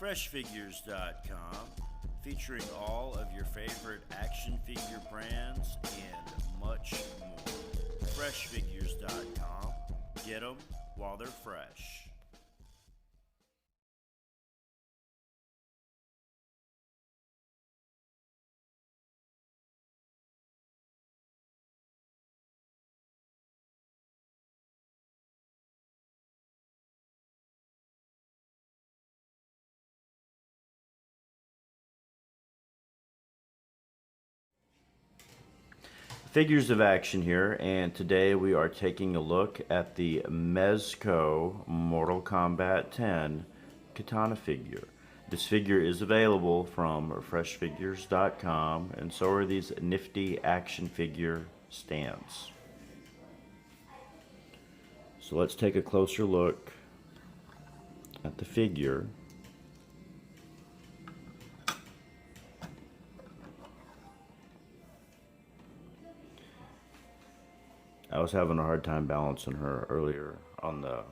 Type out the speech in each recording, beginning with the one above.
freshfigures.com, featuring all of your favorite action figure brands and much more. Freshfigures.com. Get them while they're fresh. Figures of action here, and today we are taking a look at the Mezco Mortal Kombat 10 Katana figure. This figure is available from freshfigures.com, and so are these nifty action figure stands. So let's take a closer look at the figure. I was having a hard time balancing her earlier on the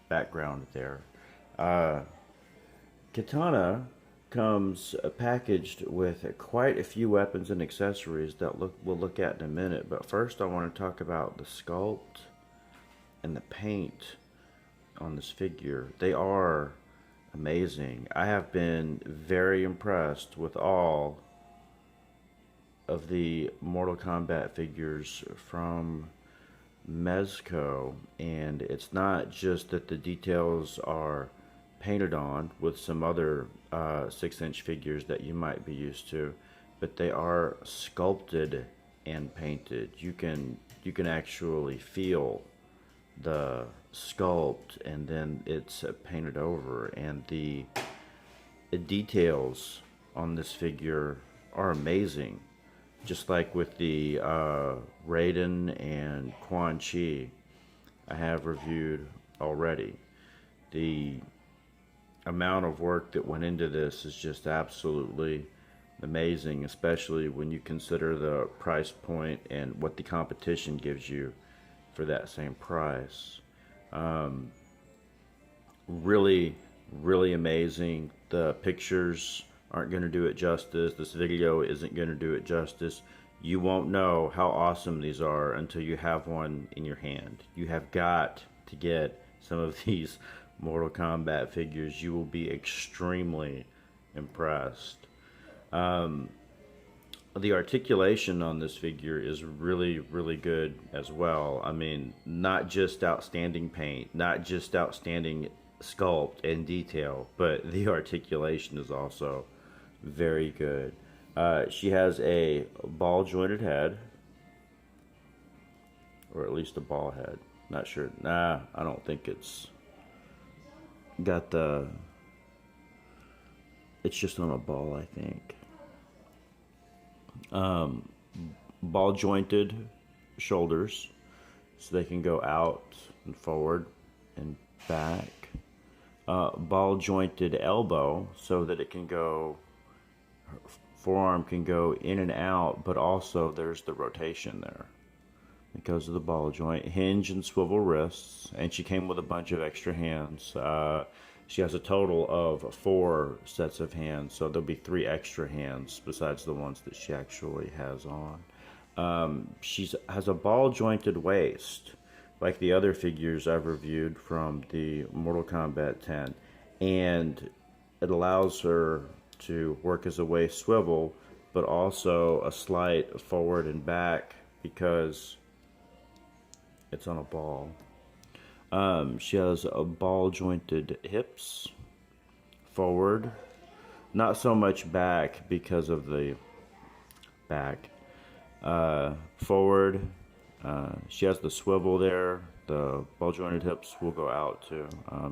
background there. Katana comes packaged with quite a few weapons and accessories that we'll look at in a minute. But first I want to talk about the sculpt and the paint on this figure. They are amazing. I have been very impressed with all of the Mortal Kombat figures from Mezco, and it's not just that the details are painted on with some other 6-inch figures that you might be used to, but they are sculpted and painted. You can actually feel the sculpt, and then it's painted over, and the details on this figure are amazing. Just like with the Raiden and Quan Chi, I have reviewed already. The amount of work that went into this is just absolutely amazing, especially when you consider the price point and what the competition gives you for that same price. Really, really amazing. The pictures aren't going to do it justice. This video isn't going to do it justice. You won't know how awesome these are until you have one in your hand. You have got to get some of these Mortal Kombat figures. You will be extremely impressed. The articulation on this figure is really, really good as well. I mean, not just outstanding paint, not just outstanding sculpt and detail, but the articulation is also very good. She has a ball jointed head, or at least a ball head. Not sure. Nah, I don't think it's got the. It's just on a ball, I think. Ball jointed shoulders, so they can go out and forward and back. Ball jointed elbow, so that it can go. Forearm can go in and out, but also there's the rotation there because of the ball joint. Hinge and swivel wrists, and she came with a bunch of extra hands. She has a total of 4 sets of hands, so there'll be 3 extra hands besides the ones that she actually has on. She has a ball jointed waist like the other figures I've reviewed from the Mortal Kombat 10, and it allows her to work as a waist swivel, but also a slight forward and back because it's on a ball. She has a ball jointed hips, forward, not so much back because of the back. Forward, she has the swivel there. The ball jointed hips will go out too.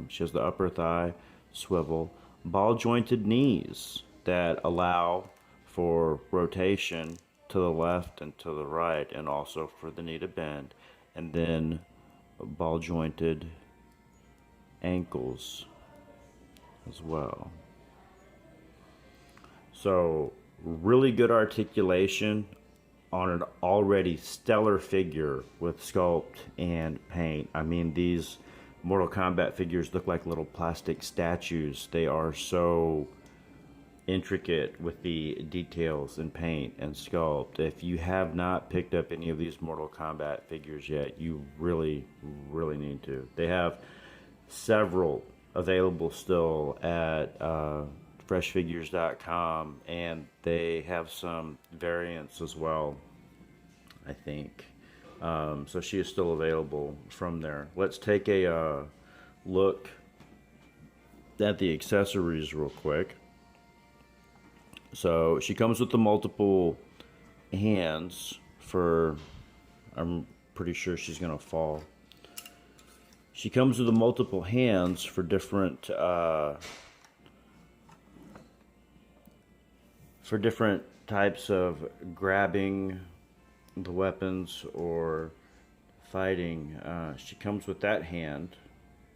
She has the upper thigh swivel. Ball jointed knees that allow for rotation to the left and to the right, and also for the knee to bend, and then ball jointed ankles as well. So really good articulation on an already stellar figure with sculpt and paint. I mean, these Mortal Kombat figures look like little plastic statues. They are so intricate with the details and paint and sculpt. If you have not picked up any of these Mortal Kombat figures yet, you really, really need to. They have several available still at freshfigures.com, and they have some variants as well, I think. So she is still available from there. Let's take a look at the accessories real quick. So she comes with the multiple hands for, I'm pretty sure she's gonna fall. She comes with the multiple hands for different types of grabbing the weapons or fighting. She comes with that hand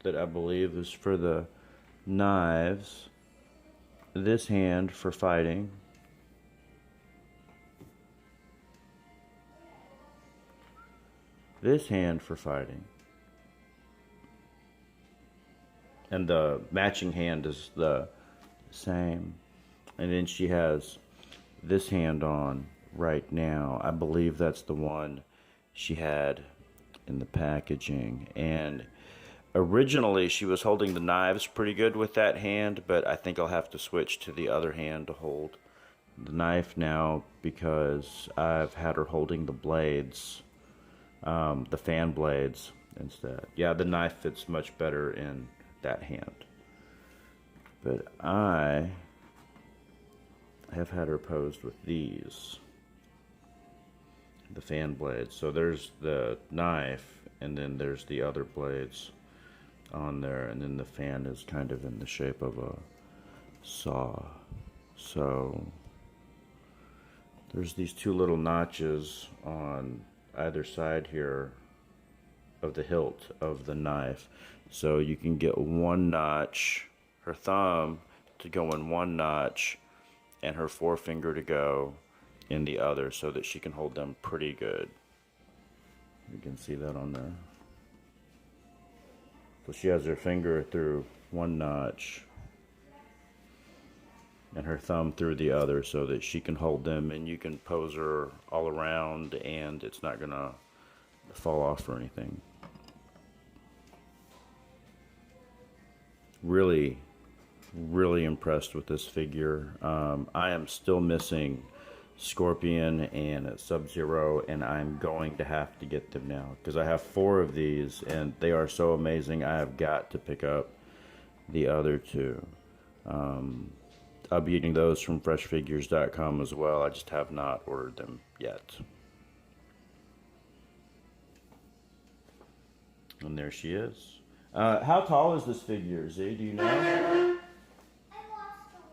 that I believe is for the knives. This hand for fighting. This hand for fighting. And the matching hand is the same. And then she has this hand on right now. I believe that's the one she had in the packaging. And originally, she was holding the knives pretty good with that hand, but I think I'll have to switch to the other hand to hold the knife now because I've had her holding the blades, the fan blades instead. Yeah, the knife fits much better in that hand. But I have had her posed with these, the fan blades. So there's the knife, and then there's the other blades on there, and then the fan is kind of in the shape of a saw. So there's these two little notches on either side here of the hilt of the knife, so you can get one notch, her thumb to go in one notch and her forefinger to go in the other, so that she can hold them pretty good. You can see that on there. So she has her finger through one notch and her thumb through the other, so that she can hold them, and you can pose her all around and it's not gonna fall off or anything. Really, really impressed with this figure. I am still missing Scorpion and Sub-Zero, and I'm going to have to get them now because I have 4 of these and they are so amazing. I have got to pick up the other 2. I'll be getting those from freshfigures.com as well. I just have not ordered them yet. And there she is. How tall is this figure, Z? Do you know? I lost the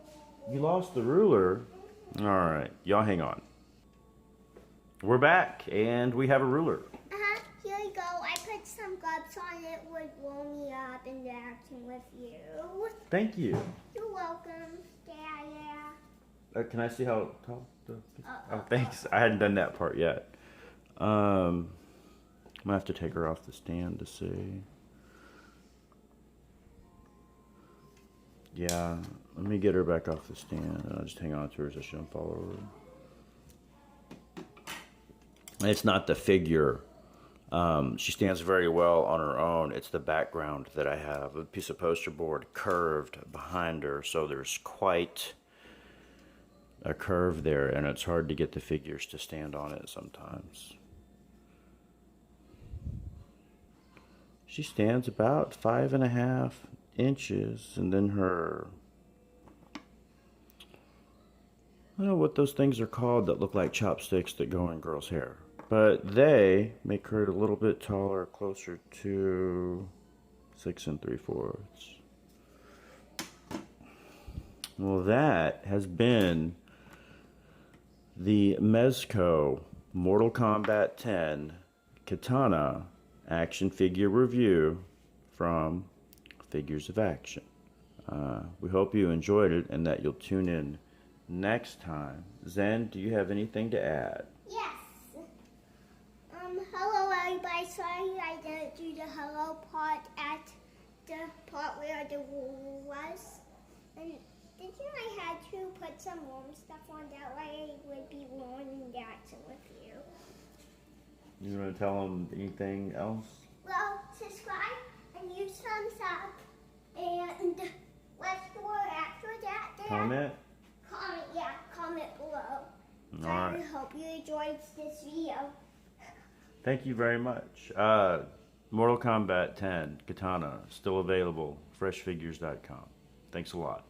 ruler. You lost the ruler? Alright, y'all hang on. We're back, and we have a ruler. Here you go. I put some gloves on it. Would warm me up in the action with you. Thank you. You're welcome. Yeah. Can I see how tall the... Oh, thanks. I hadn't done that part yet. I'm gonna have to take her off the stand to see. Yeah, let me get her back off the stand, and I'll just hang on to her so she don't fall over. It's not the figure. She stands very well on her own. It's the background that I have. A piece of poster board curved behind her, so there's quite a curve there, and it's hard to get the figures to stand on it sometimes. She stands about 5.5 inches, and then her, I don't know what those things are called that look like chopsticks that go in girls' hair, but they make her a little bit taller, closer to 6 3/4. Well, that has been the Mezco Mortal Kombat 10 Kitana action figure review from Figures of Action. We hope you enjoyed it and that you'll tune in next time. Zen, do you have anything to add? Yes. Hello everybody. Sorry I didn't do the hello part at the part where the wall was. And didn't I had to put some warm stuff on that way it would be warm and dancing with you? You want to tell them anything else? Well, subscribe and use thumbs up. And let's go after that. Comment? Comment below. So All right. I hope you enjoyed this video. Thank you very much. Mortal Kombat 10 Katana still available. Freshfigures.com. Thanks a lot.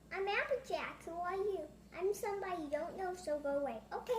I'm Applejack, who are you? I'm somebody you don't know, so go away. Okay.